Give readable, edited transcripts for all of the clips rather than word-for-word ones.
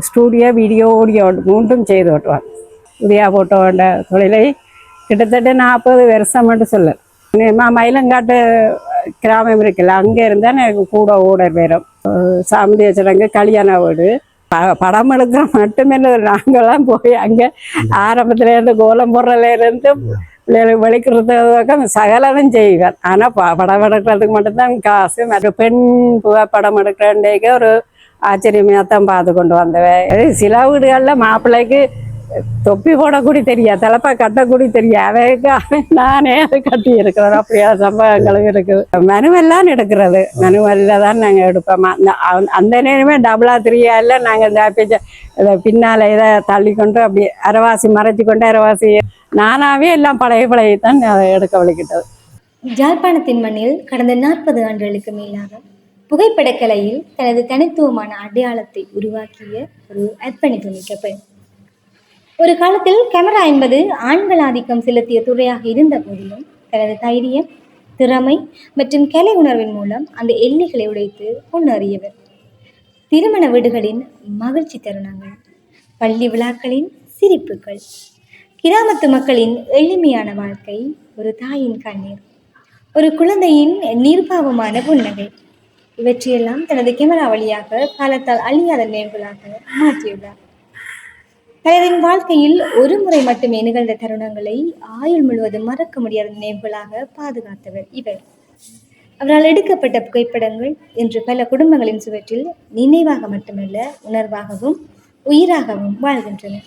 Studio video audio மூன்றும் செய்து ஓட்டுவார். உதயா போட்டோட தொழிலை கிட்டத்தட்ட 40 வருஷம் மட்டும் சொல்லு. மயிலங்காட்டு கிராமம் இருக்குல்ல, அங்கே இருந்தால் எனக்கு கூட ஓடர் வரும். சாமந்திய சடங்கு, கல்யாண வீடு, படம் எடுக்கிற மட்டுமே நாங்கள்லாம் போய் அங்கே ஆரம்பத்துலேருந்து கோலம் போடுறதுலேருந்து பிள்ளைகளுக்கு வெளிக்கிறதுக்கு சகலமும் செய்வேன். ஆனால் படம் எடுக்கிறதுக்கு மட்டும்தான் காசு. மற்ற பெண் படம் எடுக்கிறேன்டேக்கு ஒரு ஆச்சரியமாக தான் பார்த்து கொண்டு வந்தவன். சில வீடுகளில் மாப்பிள்ளைக்கு தொப்பி போடக்கூடி தெரியாது, தலைப்பா கட்டக்கூடி தெரியாது. அவைக்கு நானே அது கட்டி இருக்கிறோம். அப்படியா சம்பவங்களும் இருக்குது. மனுவெல்லாம் எடுக்கிறது, மனுவெல்லாம் தான் நாங்கள் எடுப்போம். அந்த நேரமே டபுளா 3 இல்லை. நாங்கள் இந்த பின்னால் இதை தள்ளி கொண்டு அப்படி அரைவாசி மறைச்சி கொண்டு அரைவாசி நானாவே எல்லாம் பழைய தான் அதை எடுக்க வலிக்கிட்டது. யாழ்ப்பாணத்தின் மண்ணில் கடந்த 40 ஆண்டுகளுக்கு மேலாக புகைப்படக்கலையில் தனது தனித்துவமான அடையாளத்தை உருவாக்கிய ஒரு அர்ப்பணிப்பு மிக்க பெண். ஒரு காலத்தில் கேமரா என்பது ஆண்கள் ஆதிக்கம் செலுத்திய துறையாக இருந்த போதிலும் தனது தைரியம், திறமை மற்றும் கலை உணர்வின் மூலம் அந்த எல்லைகளை உடைத்து முன்னேறியவர். திருமண வீடுகளின் மகிழ்ச்சி தருணங்கள், பள்ளி விழாக்களின் சிரிப்புகள், கிராமத்து மக்களின் எளிமையான வாழ்க்கை, ஒரு தாயின் கண்ணீர், ஒரு குழந்தையின் நிர்பாவமான புன்னகை, இவற்றையெல்லாம் தனது கேமரா வழியாக காலத்தால் அழியாத நினைவுகளாக மாற்றியுள்ளார். பலரின் வாழ்க்கையில் ஒரு முறை மட்டுமே நிகழ்ந்த தருணங்களை ஆயுள் முழுவதும் மறக்க முடியாத நினைவுகளாக பாதுகாத்தவர் இவர். அவரால் எடுக்கப்பட்ட புகைப்படங்கள் இன்று பல குடும்பங்களின் சுவற்றில் நினைவாக மட்டுமல்ல, உணர்வாகவும் உயிராகவும் வாழ்கின்றன.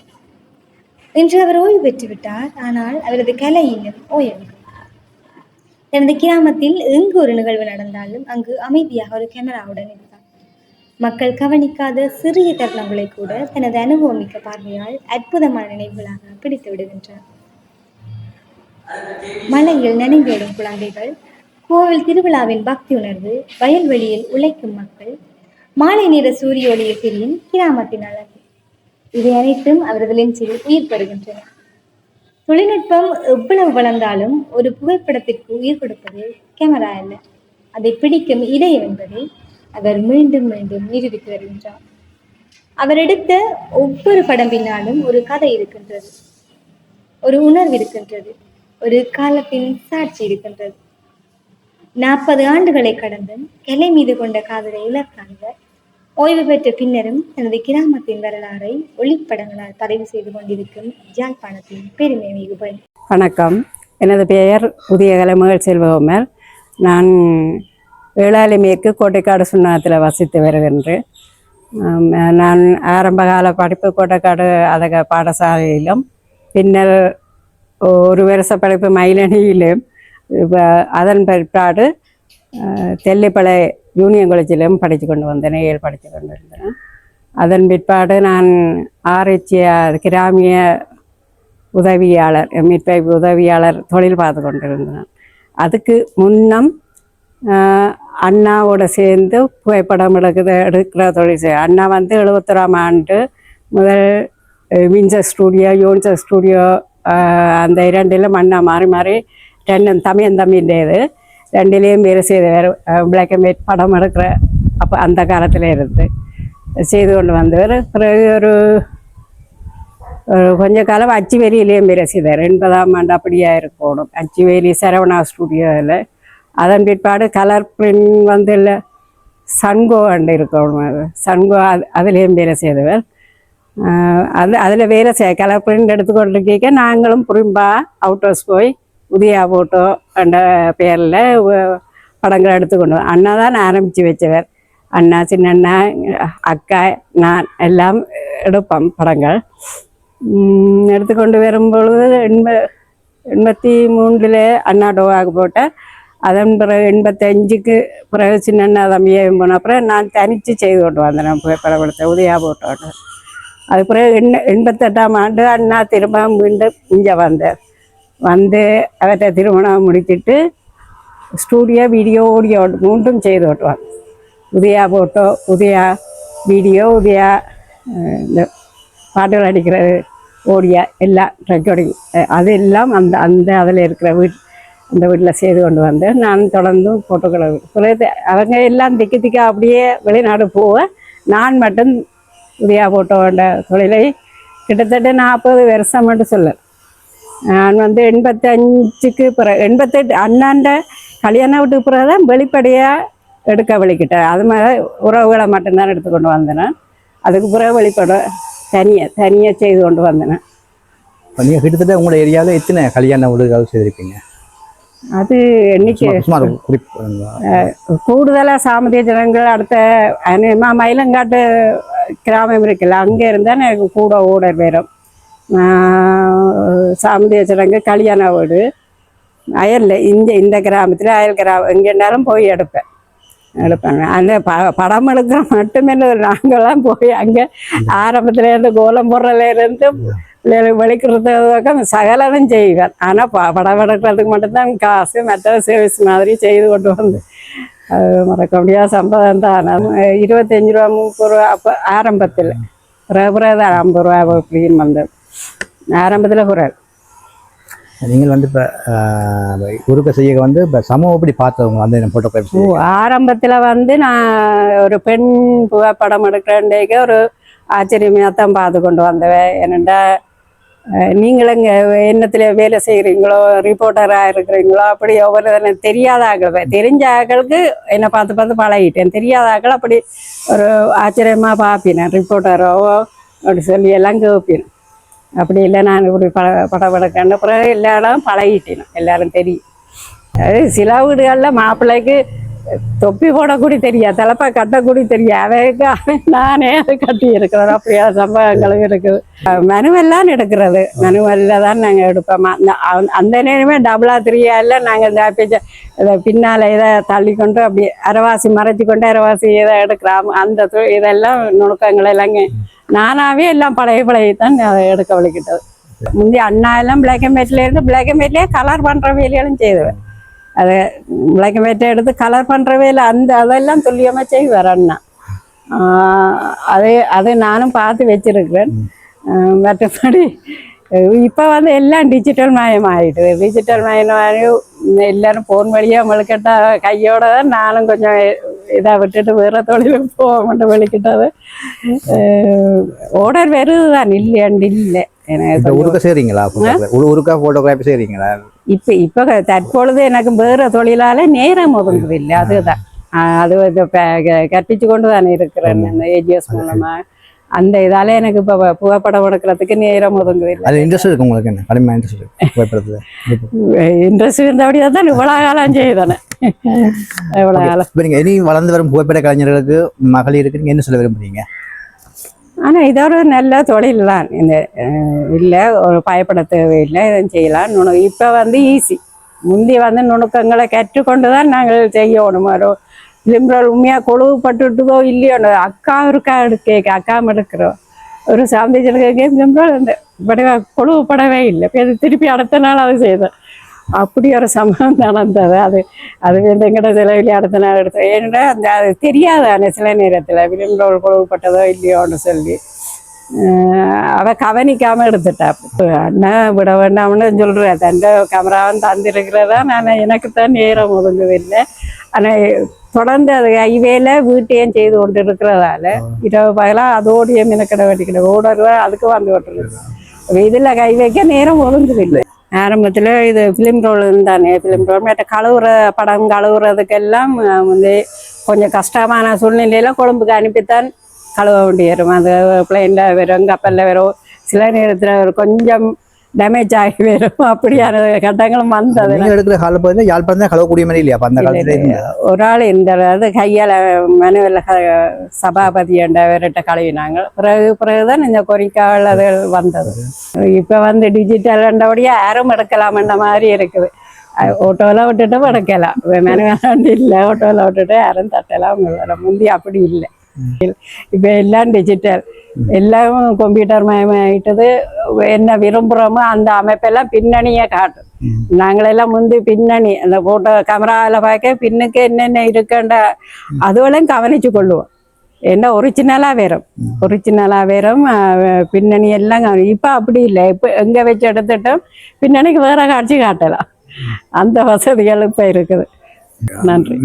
இன்று அவர் ஓய்வு பெற்றுவிட்டார். ஆனால் அவரது கலை இன்னும் ஓயவில்லை. தனது கிராமத்தில் எங்கு ஒரு நிகழ்வு நடந்தாலும் அங்கு அமைதியாக ஒரு கேமராவுடன் இருந்தார். மக்கள் கவனிக்காத சிறிய தருணங்களை கூட தனது அனுபவமிக்க பார்வையால் அற்புதமான நினைவுகளாக பிடித்து விடுகின்றார். மலையில் நனைந்தோடும் குழந்தைகள், கோவில் திருவிழாவின் பக்தி உணர்வு, வயல்வெளியில் உழைக்கும் மக்கள், மாலை நேர சூரிய ஒளியில் தெரியும் கிராமத்தின் அழகு, இவை அனைத்தும் அவரது லென்ஸில் உயிர் பெறுகின்றன. தொழில்நுட்பம் எவ்வளவு வளர்ந்தாலும் ஒரு புகைப்படத்திற்கு உயிர் கொடுப்பது கேமரா அல்ல, அதை பிடிக்கும் இதயம் என்பதை அவர் மீண்டும் மீண்டும் நிரூபித்து வருகின்றார். அவர் எடுத்த ஒவ்வொரு படம் பின்னாலும் ஒரு கதை இருக்கின்றது, ஒரு உணர்வு இருக்கின்றது, ஒரு காலத்தின் சாட்சி இருக்கின்றது. 40 ஆண்டுகளை கடந்தும் கலை மீது கொண்ட காதலை இழக்காதவர் ஓய்வு பெற்ற பின்னரும் தனது கிராமத்தின் வரலாறை ஒளிப்படங்களால் பதிவு செய்து கொண்டிருக்கும் யாழ்ப்பாணத்தின் பெருமை மிகு பெண். வணக்கம், எனது பெயர் உதயகலை மகள் செல்வகுமார். நான் வேளாளி மேற்கு கோட்டைக்காடு சுண்ணாத்தில் வசித்து வருகின்றேன். நான் ஆரம்பகால படிப்பு கோட்டைக்காடு அதக பாடசாலையிலும், பின்னர் ஒரு வருஷ படிப்பு மயிலணியிலும், அதன் பிற்பாடு தெல்லிப்பளை யூனியன் காலேஜிலும் படித்து கொண்டு வந்தேன், படித்து கொண்டு இருந்தேன். அதன் பிற்பாடு நான் ஆர்ஹெச்ஆர் கிராமிய உதவியாளர், மீட்பைப்பு உதவியாளர் தொழில் பார்த்து கொண்டிருந்தேன். அதுக்கு முன்னம் அண்ணாவோட சேர்ந்து புகைப்படம் எடுக்கிற தொழில் செய்ய. அண்ணா 71ஆம் ஆண்டு முதல் வின்சர் ஸ்டூடியோ, யோன்சர் ஸ்டூடியோ, அந்த 2லும் அண்ணா மாறி மாறி தம்பின்றது 2லேயும் வேறு செய்தவர். பிளாக் அண்ட் ஒயிட் படம் எடுக்கிற அப்போ அந்த காலத்தில் இருந்து செய்து கொண்டு வந்தவர். பிறகு ஒரு கொஞ்ச காலம் அச்சுவேலியிலேயும் வேறு செய்தார். 80ஆம் ஆண்டு அப்படியா இருக்கணும், அச்சுவேலி சரவணா ஸ்டூடியோவில். அதன் பிற்பாடு கலர் பிரிண்ட் இல்லை சன்கோ அண்டு இருக்கணும், சன்கோ அதுலேயும் வேலை செய்தவர். அதில் வேலை கலர் பிரிண்ட் எடுத்துக்கொண்டிருக்க நாங்களும் புரிம்பா அவுட்டர்ஸ் போய் உதயா போட்டோ என்ற பேரில் படங்கள் எடுத்துக்கொண்டு அண்ணா தான் ஆரம்பித்து வச்சவர். அண்ணா, சின்னண்ணா, அக்கா, நான் எல்லாம் எடுப்போம் படங்கள். எடுத்துக்கொண்டு வரும்பொழுது 83 அண்ணா டோவாக போட்டார். அதன் பிறகு 85க்கு பிறகு சின்னண்ணா தம்பியை போன அப்புறம் நான் தனித்து செய்து கொண்டு வந்தேன் புகைப்படம் எடுத்த உதயா போட்டோன்னு. அது பிறகு 88ஆம் ஆண்டு அண்ணா திரும்ப மீண்டும் இங்கே வந்து அவற்றை திருமணம் முடிச்சுட்டு ஸ்டூடியோ வீடியோ ஆடியோ மூன்றும் செய்து ஓட்டுவாங்க. உதயா போட்டோ, உதயா வீடியோ, உதயா இந்த பாட்டுகள் அடிக்கிறது, ஓடியா எல்லாம் ரெக்கார்டிங், அது எல்லாம் அந்த அதில் இருக்கிற அந்த வீட்டில் செய்து கொண்டு வந்தேன். நான் தொடர்ந்து ஃபோட்டோக்களை அவங்க எல்லாம் திக்கா அப்படியே வெளிநாடு போவேன். நான் மட்டும் உதயா போட்டோட தொழிலை கிட்டத்தட்ட 40 வருஷம் மட்டும் சொல்ல. நான் வந்து 85க்கு பிறகு 88 அண்ணாண்ட கல்யாணம் வீட்டுக்கு பிறகு தான் வெளிப்படையாக எடுக்க வலிக்கிட்டேன். அது மாதிரி உறவுகளை மட்டும்தான் எடுத்துக்கொண்டு வந்தேன். அதுக்கு பிறகு வெளிப்பட தனியாக செய்து கொண்டு வந்தேன். நீங்கள் கிட்டத்தட்ட உங்களோட ஏரியாவில் எத்தனை கல்யாண வீடுகள் செய்திருப்பீங்க? அது எண்ணிக்கை கூடுதலாக சாமதிய ஜனங்கள் அடுத்த மயிலங்காட்டு கிராமம் இருக்குல்ல, அங்கே இருந்தால் எனக்கு கூட ஓடர் வரும். சாமதிய ஜனங்கள் கல்யாண வீடு அயலில் இந்த கிராமத்தில் அயல் கிராமம் எங்கேனாலும் போய் எடுப்பேன். அந்த படம் எடுக்கிற மட்டுமே நாங்கள்லாம் போய் அங்கே ஆரம்பத்துலேருந்து கோலம் போடுறதுலேருந்து பிள்ளைகளுக்கு வெளிக்கிறதுக்காக சகலதும் செய்வேன். ஆனால் படம் எடுக்கிறதுக்கு மட்டும்தான் காசு, மற்ற சர்வீஸ் மாதிரி செய்து கொண்டு வந்து அது மறக்க முடியாத சம்பவம் தான். 25 ரூபா 30 ரூபா அப்போ ஆரம்பத்தில் பிறகு தான் 50 ரூபா அப்படின்னு வந்தது ஆரம்பத்தில் பிறகு. நீங்கள் வந்து இப்போ குறுக்க செய்ய வந்து இப்போ சமூகம் எப்படி பார்த்தவங்க வந்து ஃபோட்டோகிராஃபி? ஆரம்பத்தில் வந்து நான் ஒரு பெண் புகைப்படம் எடுக்கிறேன்டேக்க ஒரு ஆச்சரியமாக தான் பார்த்து கொண்டு வந்தவன். என்னென்னா நீங்களும் என்னத்தில் வேலை செய்கிறீங்களோ, ரிப்போர்ட்டராக இருக்கிறீங்களோ, அப்படி ஒவ்வொரு தெரியாத ஆக்கள் தெரிஞ்ச ஆக்களுக்கு என்னை பார்த்து பார்த்து பழகிட்டேன். தெரியாத ஆக்கள் அப்படி ஒரு ஆச்சரியமாக பார்ப்பினேன். ரிப்போர்ட்டரோ அப்படி சொல்லி எல்லாம் கேட்பினேன். அப்படி இல்லை, நான் இப்படி படம் எடுக்கேன். பிறகு எல்லா இடம் பழகிட்டேன், எல்லாரும் தெரியும். அது சில வீடுகளில் மாப்பிள்ளைக்கு தொப்பி போடக்கூடி தெரியாது, தலைப்பா கட்டக்கூடி தெரியாது. அவைக்கு நானே அதை கட்டி இருக்கிறோம். அப்படியா சம்பவங்களும் இருக்குது. மனுவெல்லாம் எடுக்கிறது, மனுவெல்லாம் தான் நாங்கள் எடுப்போம். அந்த நேரமே டபுளா 3 நாங்கள் இதை பின்னால் இதை தள்ளி கொண்டு அப்படி அரைவாசி மறைச்சி கொண்டு அரைவாசி இதை எடுக்கிறோம். அந்த இதெல்லாம் நுணுக்கங்கள் எல்லாம் நானாவே எல்லாம் பழையதான் அதை எடுக்க வலிக்கிட்டது. முந்தைய அண்ணா எல்லாம் பிளாக் அண்ட் ஒயிட்லேருந்து பிளாக் அண்ட் ஒயிட்லேயே கலர் பண்ணுற வேலைகளும் செய்வேன். அதை பிளாக் அண்ட் ஒயிட்டை எடுத்து கலர் பண்ணுற வேலை அதெல்லாம் துல்லியமாக செய்வார் அண்ணா. அது நானும் பார்த்து வச்சிருக்கிறேன். மற்றபடி இப்போ வந்து எல்லாம் டிஜிட்டல் மயமாகிடுது. டிஜிட்டல் மயமாகி எல்லாரும் ஃபோன் வழியாக முழுக்கிட்டா கையோட தான் நானும் கொஞ்சம் இதாக விட்டுட்டு வேறு தொழிலுக்கு போக மட்டும் வெளிக்கிட்டது. ஓடர் வருது தான், இல்லையாண்டு இல்லை. இப்போ தற்பொழுது எனக்கு வேறு தொழிலால நேரம் ஒதுங்குது இல்லை. அதுதான் அது கற்பிச்சு கொண்டு தானே இருக்கிறேன் அந்த ஏஜிஎஸ் மூலமாக. அந்த இதால எனக்கு இப்போ புகைப்படம் எடுக்கிறதுக்கு நேரம் ஒதுங்குது இல்லை. அது இன்ட்ரெஸ்ட் இருக்கு உங்களுக்கு? என்ன கடுமையாக இன்ட்ரெஸ்ட் இருக்கு புகைப்படத்தில்? இன்ட்ரெஸ்ட் இருந்தபடியாக தான் இவ்வளோ காலம் செய்தானே. இவ்வளோ காலம் இப்போ நீங்கள் இனி வளர்ந்து வரும் புகைப்பட கலைஞர்களுக்கு மகளிருக்கு நீங்கள் என்ன சொல்ல விரும்புறீங்க? ஆனால் இது ஒரு நல்ல தொழில் தான். இந்த இல்லை ஒரு பயப்பட தேவையில்லை, இதை செய்யலாம். இப்போ வந்து ஈஸி. முந்தி வந்து நுணுக்கங்களை கற்றுக்கொண்டு தான் நாங்கள் செய்யணும். ஒரு லிம்ரோல் உண்மையாக கொழுவுப்பட்டுட்டுதோ இல்லையோ அக்கா இருக்கா கேட்க அக்கா எடுக்கிறோம். ஒரு சாந்திஜனுக்கு லிம்ரோல் இந்த படவே கொழுவுப்படவே இல்லை. இப்போ அது திருப்பி அடுத்த நாள் அது செய்தோம். அப்படி ஒரு சம்பவம் நடந்தது. அது வந்து எங்கிட்ட செலவில் அடுத்த நாள் எடுத்தோம். ஏன்னா அது தெரியாதானே சில நேரத்தில் லிம்ரோல் கொழுவுப்பட்டதோ இல்லையோன்னு சொல்லி அவள் கவனிக்காமல் எடுத்துட்டா. அண்ணா விட வேண்டாம்னு சொல்கிறேன். தந்த கேமராவும் தந்திருக்கிறதா நான் எனக்கு தான் நேரம் ஒதுங்குதில்லை. ஆனால் தொடர்ந்து அது கைவேல வீட்டையும் செய்து கொண்டு இருக்கிறதால இரவு பகலாக அதோடைய மினக்கடை வெட்டிக்கிட ஓடுவா அதுக்கு வந்து விட்டுருக்கு. இதில் கை வைக்க நேரம் ஒதுங்குதில்லை. ஆரம்பத்தில் இது ஃபிலிம் ரோல் தானே. ஃபிலிம் ரோல் மற்ற படம் கழுவுறதுக்கெல்லாம் வந்து கொஞ்சம் கஷ்டமான சூழ்நிலையில் கொழும்புக்கு அனுப்பித்தான் கழுவ வேண்டி வரும். அது பிளேனில் வரும், கப்பலில் வரும். சில நேரத்தில் கொஞ்சம் டேமேஜ் ஆகி வரும். அப்படியான கட்டங்களும் வந்தது. எடுக்கிற காலம் பார்த்தீங்கன்னா யாழ்ப்பாணம் தான் கழுவக்கூடிய மாதிரி இல்லையா? அந்த காலத்துல ஒரு ஆள் இந்த கையால் மனுவில் சபாபதி என்றவர்கிட்ட கழுவினாங்க. பிறகுதான் இந்த கொரிக்கால் அது வந்தது. இப்போ வந்து டிஜிட்டல் என்றபடியாக யாரும் எடுக்கலாம்ன்ற மாதிரி இருக்குது. ஓட்டோவில் விட்டுட்டு எடுக்கலாம். மனுவேலாண்டு இல்லை, ஓட்டோவில் விட்டுட்டு யாரும் தட்டலாம். முந்தி அப்படி இல்லை. இப்போ எல்லாம் டிஜிட்டல், எல்லாம் கம்ப்யூட்டர் மயமாயிட்டது. என்ன விரும்புகிறோமோ அந்த அமைப்பெல்லாம் பின்னணியை காட்டும். நாங்களெல்லாம் முந்தி பின்னணி அந்த போட்டோ கேமராவில் பார்க்க பின்னுக்கு என்னென்ன இருக்குன்ற அதுவெல்லாம் கவனிச்சு கொள்ளுவோம். என்ன ஒரிஜினலாக வரும் பின்னணி எல்லாம். இப்போ அப்படி இல்லை. இப்போ எங்கே வச்சு எடுத்துட்டோம் பின்னணிக்கு வேற காட்சி காட்டலாம். அந்த வசதிகள் இப்போ இருக்குது. நன்றி.